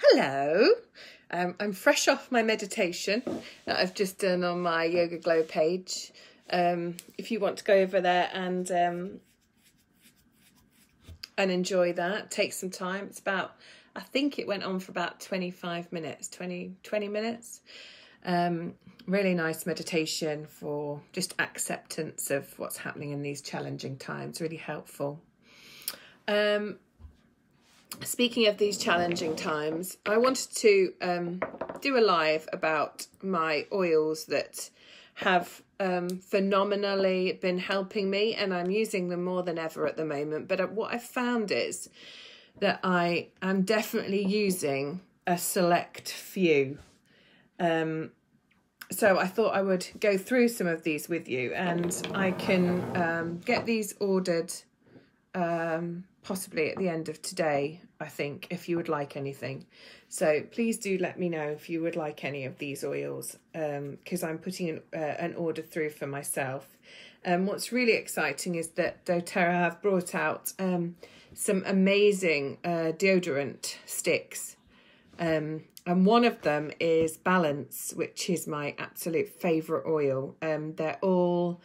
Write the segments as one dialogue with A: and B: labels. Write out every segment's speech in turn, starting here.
A: Hello, I'm fresh off my meditation that I've just done on my Yoga Glow page. If you want to go over there and enjoy that, take some time. It's about, I think it went on for about 25 minutes, 20 minutes. Really nice meditation for just acceptance of what's happening in these challenging times, really helpful. Speaking of these challenging times, I wanted to do a live about my oils that have phenomenally been helping me, and I'm using them more than ever at the moment. But what I've found is that I am definitely using a select few. So I thought I would go through some of these with you, and I can get these ordered possibly at the end of today, I think, if you would like anything. So please do let me know if you would like any of these oils, because I'm putting an order through for myself. What's really exciting is that Doterra have brought out some amazing deodorant sticks. And one of them is Balance, which is my absolute favourite oil. They're all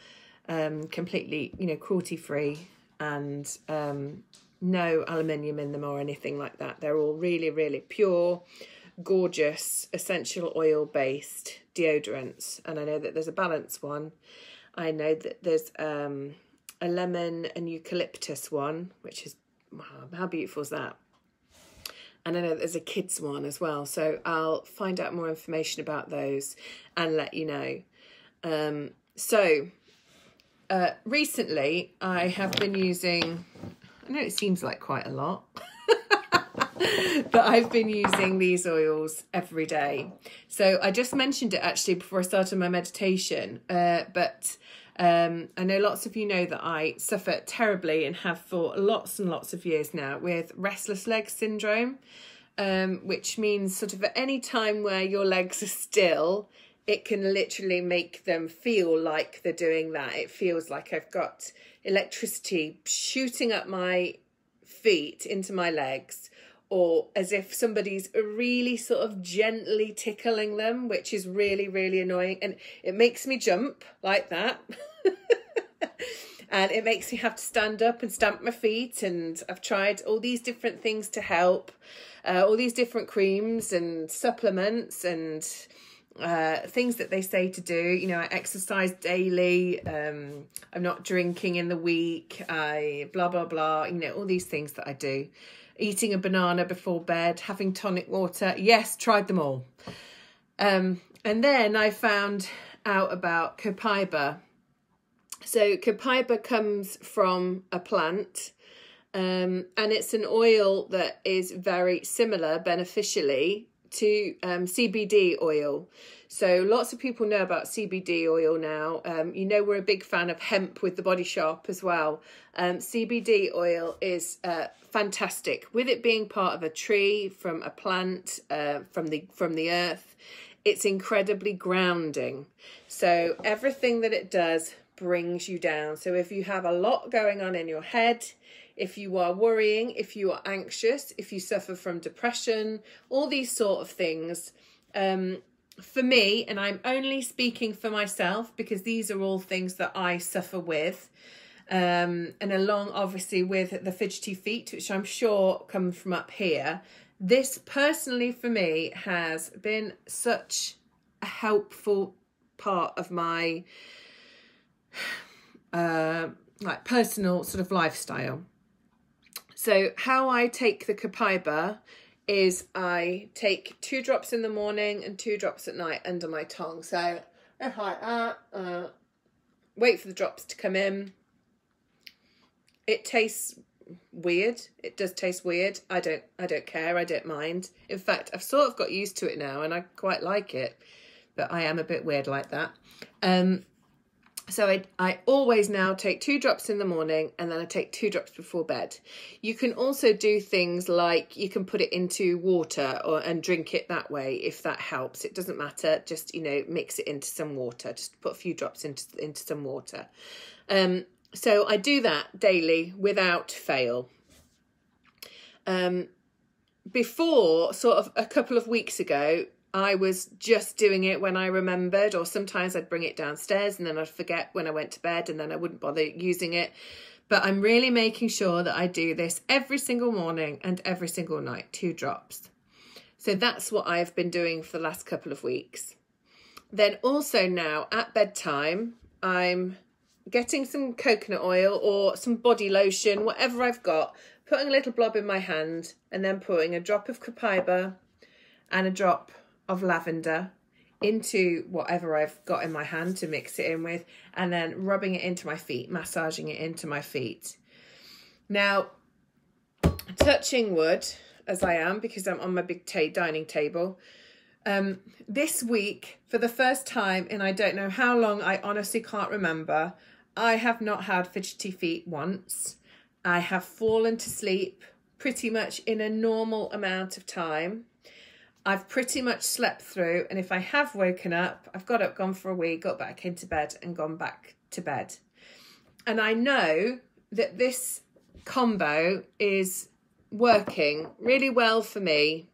A: completely, cruelty-free and no aluminium in them or anything like that. They're all really, really pure, gorgeous, essential oil-based deodorants. And I know that there's a Balance one. I know that there's a lemon and eucalyptus one, which is, wow, how beautiful is that? And I know there's a kids one as well. So I'll find out more information about those and let you know. Recently I have been using, I know it seems like quite a lot, but I've been using these oils every day. So I just mentioned it actually before I started my meditation, but I know lots of you know that I suffer terribly and have for lots and lots of years now with restless leg syndrome, which means sort of at any time where your legs are still, it can literally make them feel like they're doing that. It feels like I've got electricity shooting up my feet into my legs, or as if somebody's really sort of gently tickling them, which is really, really annoying. And it makes me jump like that. And it makes me have to stand up and stamp my feet. And I've tried all these different things to help, all these different creams and supplements and things that they say to do. I exercise daily, I'm not drinking in the week, I blah blah blah, all these things that I do. Eating a banana before bed, having tonic water, yes, tried them all. And then I found out about copaiba. So copaiba comes from a plant, and it's an oil that is very similar beneficially to CBD oil. So lots of people know about CBD oil now. We're a big fan of hemp with the Body Shop as well. CBD oil is fantastic, with it being part of a tree, from a plant, from the earth. It's incredibly grounding. So everything that it does brings you down. So if you have a lot going on in your head, if you are worrying, if you are anxious, if you suffer from depression, all these sort of things, for me, and I'm only speaking for myself because these are all things that I suffer with, and along obviously with the fidgety feet, which I'm sure come from up here, this personally for me has been such a helpful part of my personal sort of lifestyle. So how I take the copaiba is I take 2 drops in the morning and 2 drops at night under my tongue. So if I wait for the drops to come in, it tastes weird. It does taste weird. I don't care. I don't mind. In fact, I've sort of got used to it now and I quite like it, but I am a bit weird like that. So I always now take 2 drops in the morning and then I take 2 drops before bed. You can also do things like you can put it into water and drink it that way if that helps. It doesn't matter. Just, mix it into some water. Just put a few drops into some water. So I do that daily without fail. before, sort of a couple of weeks ago, I was just doing it when I remembered, or sometimes I'd bring it downstairs and then I'd forget when I went to bed and then I wouldn't bother using it. But I'm really making sure that I do this every single morning and every single night, 2 drops. So that's what I've been doing for the last couple of weeks. Then also now at bedtime, I'm getting some coconut oil or some body lotion, whatever I've got, putting a little blob in my hand and then putting a drop of copaiba and a drop of lavender into whatever I've got in my hand to mix it in with, and then rubbing it into my feet, massaging it into my feet. Now, touching wood, as I am, because I'm on my big dining table, this week, for the first time in I don't know how long, I honestly can't remember, I have not had fidgety feet once. I have fallen to sleep pretty much in a normal amount of time. I've pretty much slept through, and if I have woken up, I've got up, gone for a wee, got back into bed and gone back to bed. And I know that this combo is working really well for me.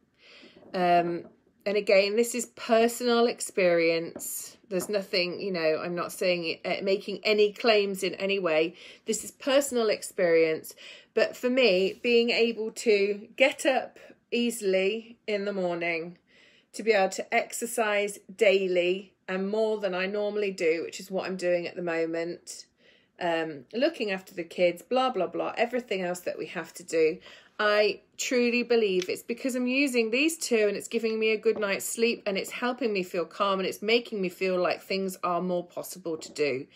A: And again, this is personal experience. There's nothing, you know, I'm not saying making any claims in any way. This is personal experience. But for me, being able to get up easily in the morning, to be able to exercise daily and more than I normally do, which is what I'm doing at the moment, looking after the kids, blah, blah, blah, everything else that we have to do. I truly believe it's because I'm using these 2 and it's giving me a good night's sleep and it's helping me feel calm and it's making me feel like things are more possible to do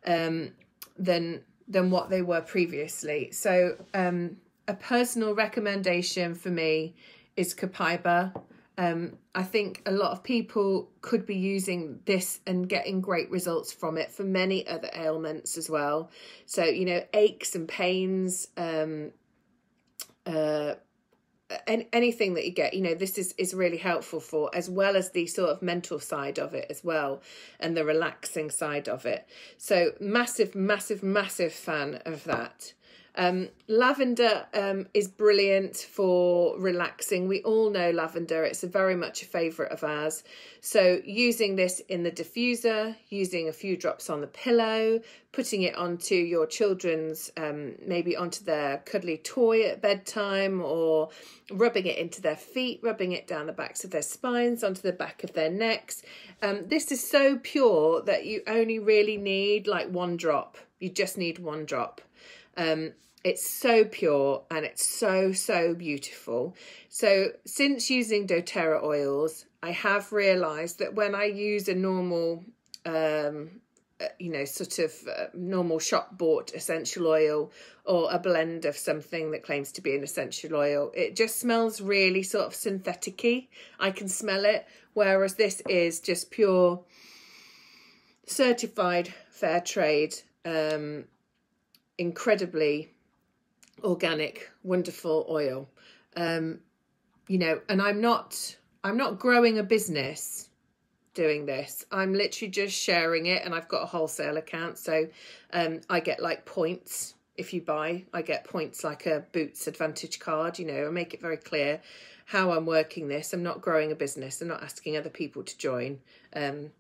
A: than what they were previously. So a personal recommendation for me is copaiba. I think a lot of people could be using this and getting great results from it for many other ailments as well. So, you know, aches and pains, anything that you get, you know, this is really helpful for, as well as the sort of mental side of it as well, and the relaxing side of it. So massive fan of that. Lavender is brilliant for relaxing. We all know lavender. It's very much a favourite of ours. So using this in the diffuser, using a few drops on the pillow, putting it onto your children's, maybe onto their cuddly toy at bedtime, or rubbing it into their feet, rubbing it down the backs of their spines, onto the back of their necks. This is so pure that you only really need like 1 drop. You just need 1 drop. It's so pure and it's so beautiful. So since using doTERRA oils, I have realised that when I use a normal, you know, sort of normal shop bought essential oil or a blend of something that claims to be an essential oil, it just smells really sort of synthetic-y. I can smell it, whereas this is just pure, certified fair trade, incredibly organic, wonderful oil. You know, and I'm not growing a business doing this. I'm literally just sharing it, and I've got a wholesale account, so I get like points if you buy. I get points like a Boots Advantage card. You know, I make it very clear how I'm working this. I'm not growing a business. I'm not asking other people to join. Do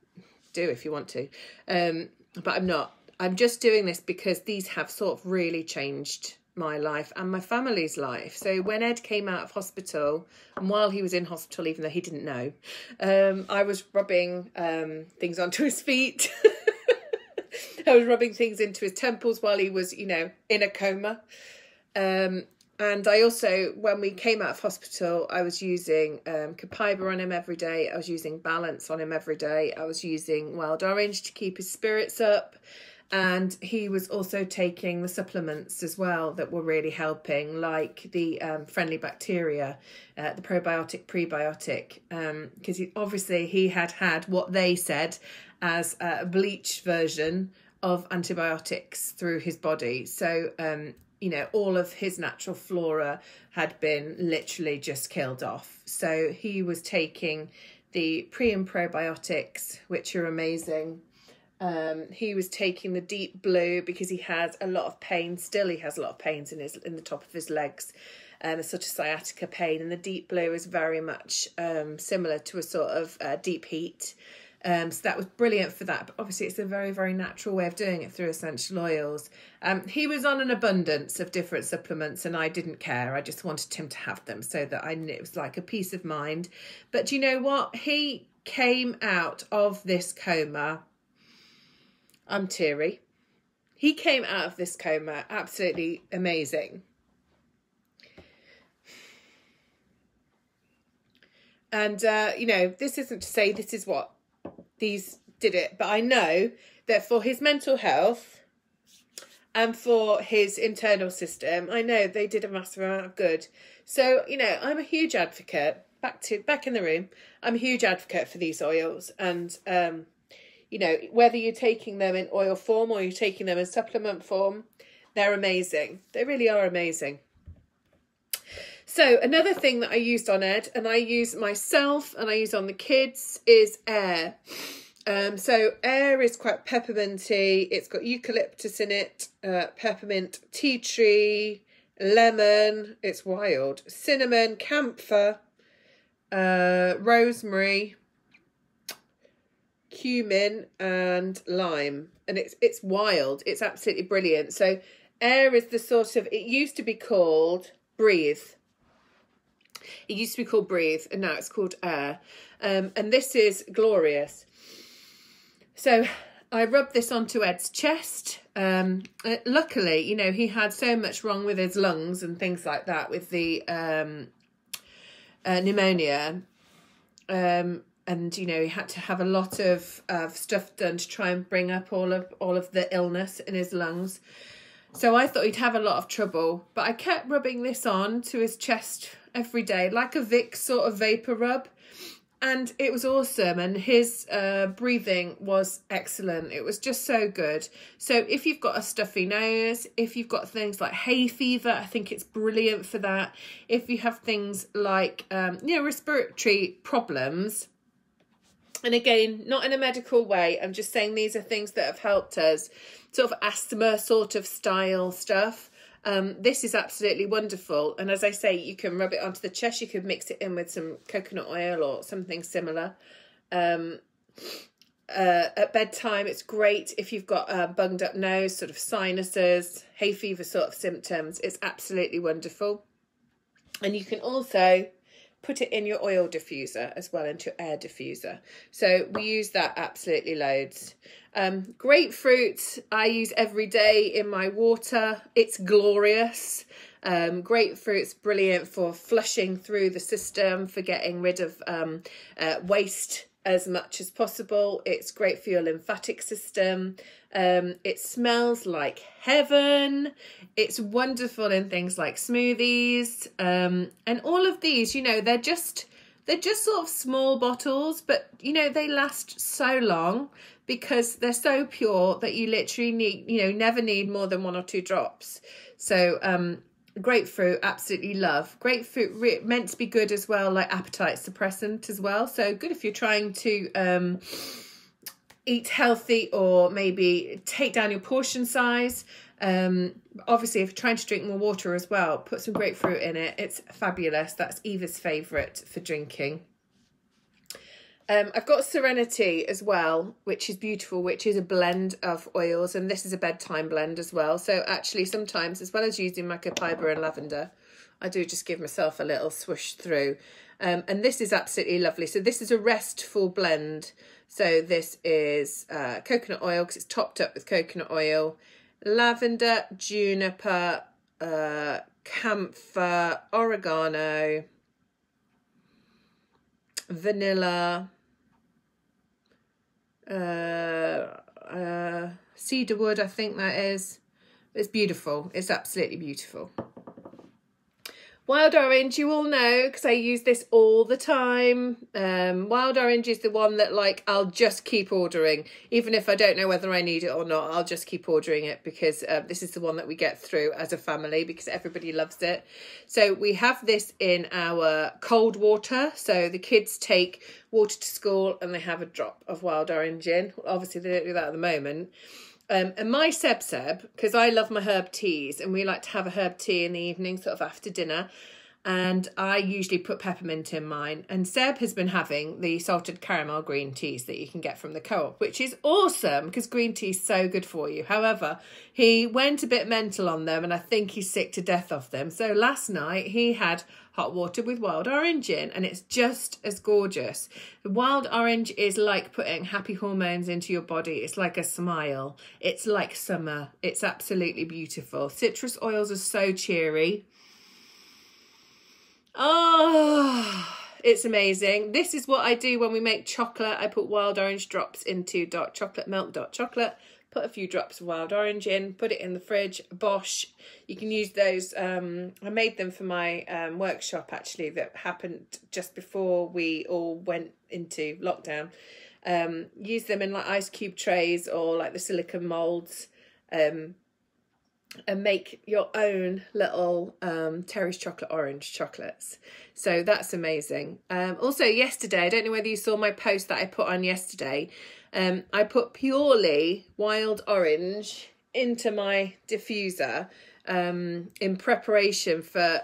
A: if you want to, but I'm not. I'm just doing this because these have sort of really changed my life and my family's life. So when Ed came out of hospital, and while he was in hospital, even though he didn't know, I was rubbing things onto his feet. I was rubbing things into his temples while he was, you know, in a coma. And I also, when we came out of hospital, I was using copaiba on him every day. I was using Balance on him every day. I was using Wild Orange to keep his spirits up. And he was also taking the supplements as well that were really helping, like the friendly bacteria, the probiotic, prebiotic, because obviously he had what they said as a bleached version of antibiotics through his body. So, you know, all of his natural flora had been literally just killed off. So he was taking the pre and probiotics, which are amazing. He was taking the deep blue because he had a lot of pain. Still, he has a lot of pains in the top of his legs. a sort of sciatica pain, and the deep blue is very much similar to a sort of deep heat. So that was brilliant for that. But obviously it's a very, very natural way of doing it through essential oils. He was on an abundance of different supplements and I didn't care. I just wanted him to have them so that I knew it was like a peace of mind. But do you know what? He came out of this coma. I'm teary. He came out of this coma absolutely amazing. And, you know, this isn't to say this is what these did it, but I know that for his mental health and for his internal system, I know they did a massive amount of good. So, you know, I'm a huge advocate, back in the room, I'm a huge advocate for these oils. And, you know, whether you're taking them in oil form or you're taking them in supplement form, they're amazing. They really are amazing. So another thing that I used on Ed, and I use myself and I use on the kids, is air. So air is quite pepperminty. It's got eucalyptus in it, peppermint, tea tree, lemon. It's wild. Cinnamon, camphor, rosemary, cumin, and lime. And it's wild. It's absolutely brilliant. So air is the sort of, it used to be called Breathe. It used to be called Breathe and now it's called Air. And this is glorious. So I rubbed this onto Ed's chest. Luckily, you know, he had so much wrong with his lungs and things like that with the pneumonia. And, you know, he had to have a lot of stuff done to try and bring up all of the illness in his lungs. So I thought he'd have a lot of trouble, but I kept rubbing this on to his chest every day, like a Vicks sort of vapor rub. And it was awesome. And his breathing was excellent. It was just so good. So if you've got a stuffy nose, if you've got things like hay fever, I think it's brilliant for that. If you have things like, you know, respiratory problems, and again, not in a medical way, I'm just saying these are things that have helped us, sort of asthma sort of style stuff. This is absolutely wonderful. And as I say, you can rub it onto the chest. You could mix it in with some coconut oil or something similar. At bedtime, it's great if you've got a bunged up nose, sort of sinuses, hay fever sort of symptoms. It's absolutely wonderful. And you can also put it in your oil diffuser as well, into your air diffuser. So we use that absolutely loads. Grapefruit I use every day in my water. It's glorious. Grapefruit's brilliant for flushing through the system, for getting rid of waste as much as possible. It's great for your lymphatic system. It smells like heaven. It's wonderful in things like smoothies. And all of these, you know, they're just sort of small bottles, but, you know, they last so long because they're so pure that you literally need, you know, never need more than 1 or 2 drops. So, grapefruit, absolutely love. Grapefruit meant to be good as well, like appetite suppressant as well. So good if you're trying to eat healthy or maybe take down your portion size. Obviously, if you're trying to drink more water as well, put some grapefruit in it. It's fabulous. That's Eva's favourite for drinking. I've got Serenity as well, which is beautiful, which is a blend of oils, and this is a bedtime blend as well. So actually sometimes, as well as using my copaiba and lavender, I do just give myself a little swoosh through. And this is absolutely lovely. So this is a restful blend. So this is coconut oil, because it's topped up with coconut oil, lavender, juniper, camphor, oregano, vanilla, cedarwood, I think that is. It's beautiful. It's absolutely beautiful. Wild orange, you all know, because I use this all the time. Wild orange is the one that, like, I'll just keep ordering. Even if I don't know whether I need it or not, I'll just keep ordering it, because this is the one that we get through as a family, because everybody loves it. So we have this in our cold water. So the kids take water to school and they have a drop of wild orange in. Obviously, they don't do that at the moment. And my Seb, because I love my herb teas, and we like to have a herb tea in the evening, sort of after dinner. And I usually put peppermint in mine. And Seb has been having the salted caramel green teas that you can get from the Co-op, which is awesome because green tea is so good for you. However, he went a bit mental on them, and I think he's sick to death of them. So last night he had hot water with wild orange in, and it's just as gorgeous. The wild orange is like putting happy hormones into your body. It's like a smile. It's like summer. It's absolutely beautiful. Citrus oils are so cheery. Oh, it's amazing. This is what I do when we make chocolate. I put wild orange drops into dark chocolate, milk dark chocolate, put a few drops of wild orange in, put it in the fridge. Bosh. You can use those. I made them for my workshop, actually, that happened just before we all went into lockdown. Use them in like ice cube trays or like the silicone moulds. And make your own little Terry's chocolate orange chocolates. So that's amazing. Also yesterday, I don't know whether you saw my post that I put on yesterday. I put purely wild orange into my diffuser in preparation for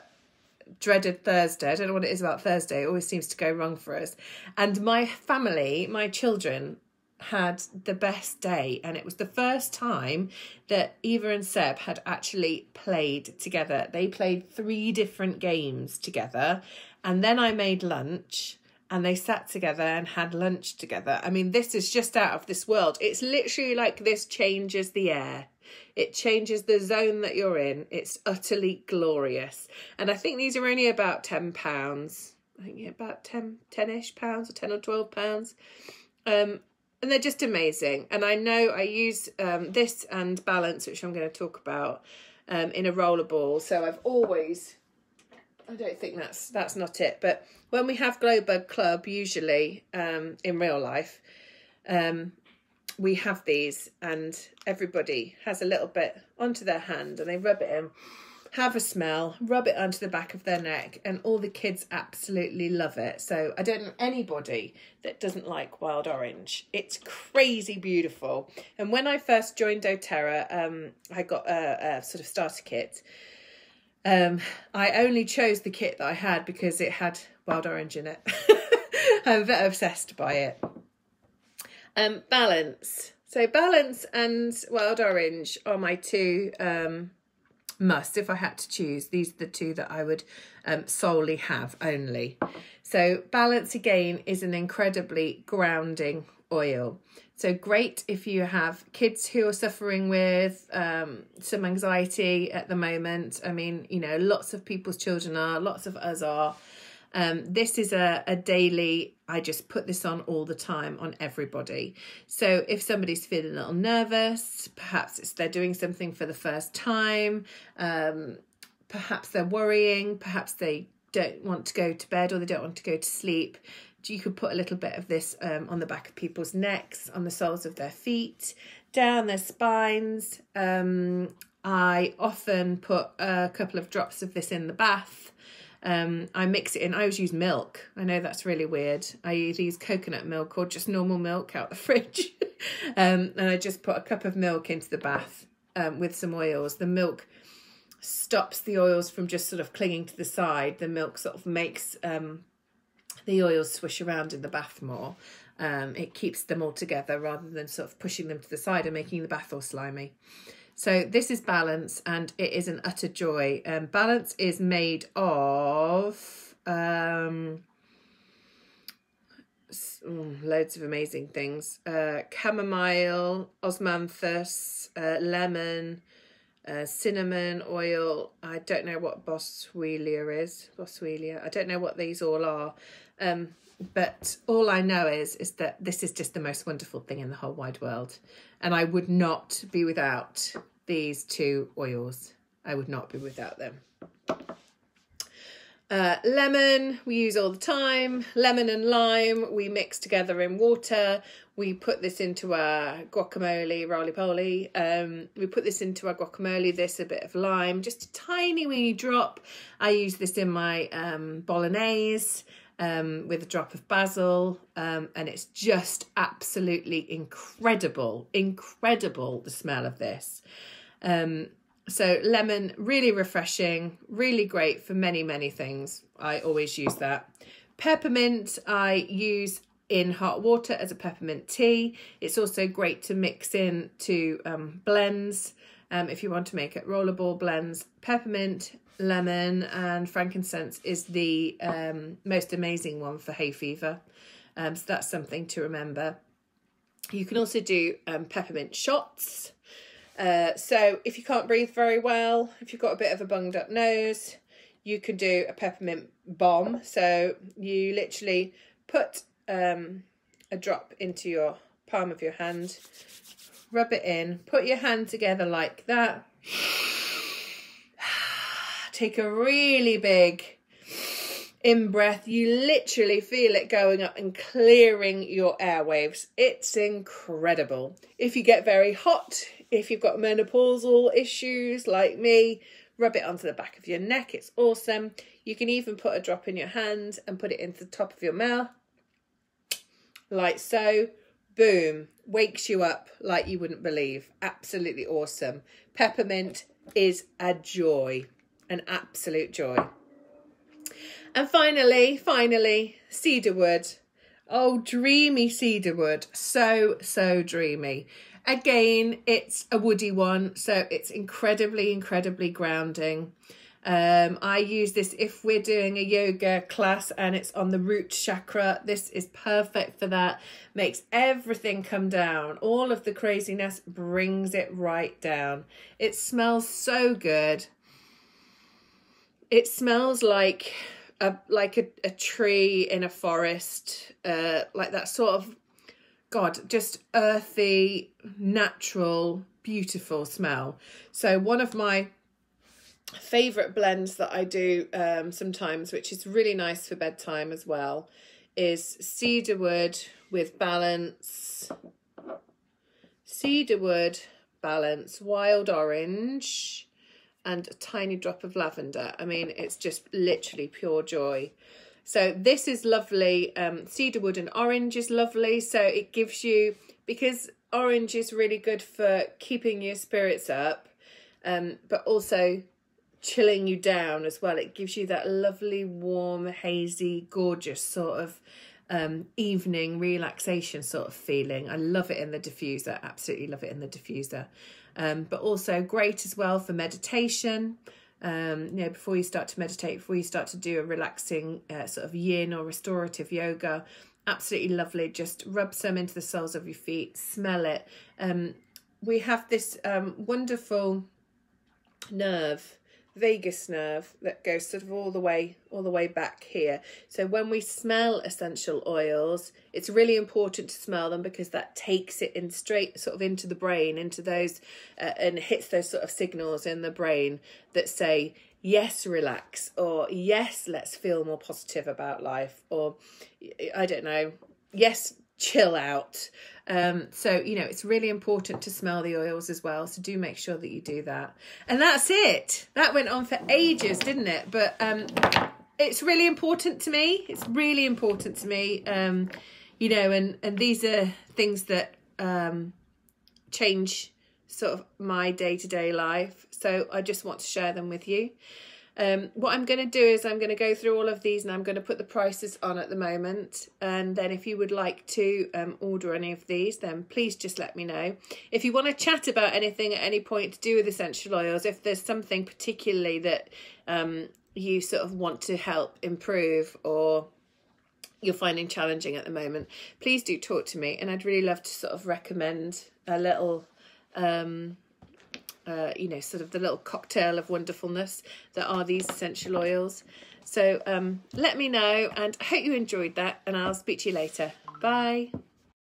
A: dreaded Thursday. I don't know what it is about Thursday. It always seems to go wrong for us. And my family, my children, had the best day, and it was the first time that Eva and Seb had actually played together. They played 3 different games together, and then I made lunch and they sat together and had lunch together. I mean, this is just out of this world. It's literally like this changes the air. It changes the zone that you're in. It's utterly glorious. And I think these are only about £10. I think about 10-ish pounds, or 10 or 12 pounds. And they're just amazing. And I know I use this and Balance, which I'm going to talk about, in a roller ball. So I've always, I don't think that's not it. But when we have Glow Bug Club, usually in real life, we have these, and everybody has a little bit onto their hand and they rub it in, have a smell, rub it onto the back of their neck, and all the kids absolutely love it. So I don't know anybody that doesn't like wild orange. It's crazy beautiful. And when I first joined doTERRA, I got a sort of starter kit. I only chose the kit that I had because it had wild orange in it. I'm a bit obsessed by it. Balance. So Balance and wild orange are my 2 must. If I had to choose, these are the 2 that I would solely have only. So Balance, again, is an incredibly grounding oil. So great if you have kids who are suffering with some anxiety at the moment. I mean, you know, lots of people's children are, lots of us are. This is a daily, I just put this on all the time on everybody. So if somebody's feeling a little nervous, perhaps they're doing something for the first time, perhaps they're worrying, perhaps they don't want to go to bed or they don't want to go to sleep, you could put a little bit of this on the back of people's necks, on the soles of their feet, down their spines. I often put a couple of drops of this in the bath. I mix it in. I always use milk. I know that's really weird. I either use coconut milk or just normal milk out the fridge. And I just put a cup of milk into the bath with some oils. The milk stops the oils from just sort of clinging to the side. The milk sort of makes the oils swish around in the bath more. It keeps them all together rather than sort of pushing them to the side and making the bath all slimy. So this is Balance, and it is an utter joy. Balance is made of loads of amazing things. Chamomile, osmanthus, lemon, cinnamon oil. I don't know what boswellia is. Boswellia. I don't know what these all are. But all I know is that this is just the most wonderful thing in the whole wide world. And I would not be without these 2 oils. I would not be without them. Lemon, we use all the time. Lemon and lime, we mix together in water. We put this into our guacamole, roly-poly. We put this into our guacamole, a bit of lime, just a tiny weeny drop. I use this in my bolognese. with a drop of basil, and it's just absolutely incredible, the smell of this. So lemon, really refreshing, really great for many things. I always use that. Peppermint I use in hot water as a peppermint tea. It's also great to mix in to blends. If you want to make it rollerball blends, peppermint, lemon and frankincense is the most amazing one for hay fever. So that's something to remember. You can also do peppermint shots. So if you can't breathe very well, if you've got a bit of a bunged up nose, you could do a peppermint bomb. So you literally put a drop into your palm of your hand, rub it in, put your hand together like that. Take a really big in-breath. You literally feel it going up and clearing your airwaves. It's incredible. If you get very hot, if you've got menopausal issues like me, rub it onto the back of your neck. It's awesome. You can even put a drop in your hand and put it into the top of your mouth, like so. Boom. Wakes you up like you wouldn't believe. Absolutely awesome. Peppermint is a joy. An absolute joy. And finally, cedarwood. Oh, dreamy cedarwood. So dreamy. Again, it's a woody one, so it's incredibly grounding. I use this if we're doing a yoga class and it's on the root chakra. This is perfect for that. Makes everything come down. All of the craziness brings it right down. It smells so good. It smells like a tree in a forest, like that sort of, God, just earthy, natural, beautiful smell. So one of my favourite blends that I do sometimes, which is really nice for bedtime as well, is cedarwood with balance, wild orange, and a tiny drop of lavender. I mean, it's just literally pure joy. So this is lovely. Cedarwood and orange is lovely. So it gives you, because orange is really good for keeping your spirits up, but also chilling you down as well. It gives you that lovely, warm, hazy, gorgeous sort of evening relaxation sort of feeling. I love it in the diffuser. Absolutely love it in the diffuser. But also great as well for meditation. You know, before you start to meditate, before you start to do a relaxing sort of yin or restorative yoga, absolutely lovely. Just rub some into the soles of your feet, smell it. We have this wonderful nerve, vagus nerve, that goes sort of all the way back here. So when we smell essential oils, it's really important to smell them, because that takes it in straight sort of into the brain, into those and hits those sort of signals in the brain that say, yes, relax, or yes, let's feel more positive about life, or I don't know, yes, chill out. So, you know, it's really important to smell the oils as well. So do make sure that you do that. And that's it. That went on for ages, didn't it? But it's really important to me. It's really important to me. You know, and these are things that change sort of my day-to-day life. So I just want to share them with you. What I'm going to do is I'm going to go through all of these, and I'm going to put the prices on at the moment. And then if you would like to order any of these, then please just let me know. If you want to chat about anything at any point to do with essential oils, if there's something particularly that you sort of want to help improve, or you're finding challenging at the moment, please do talk to me. And I'd really love to sort of recommend a little you know, sort of the little cocktail of wonderfulness that are these essential oils. So let me know, and I hope you enjoyed that, and I'll speak to you later. Bye.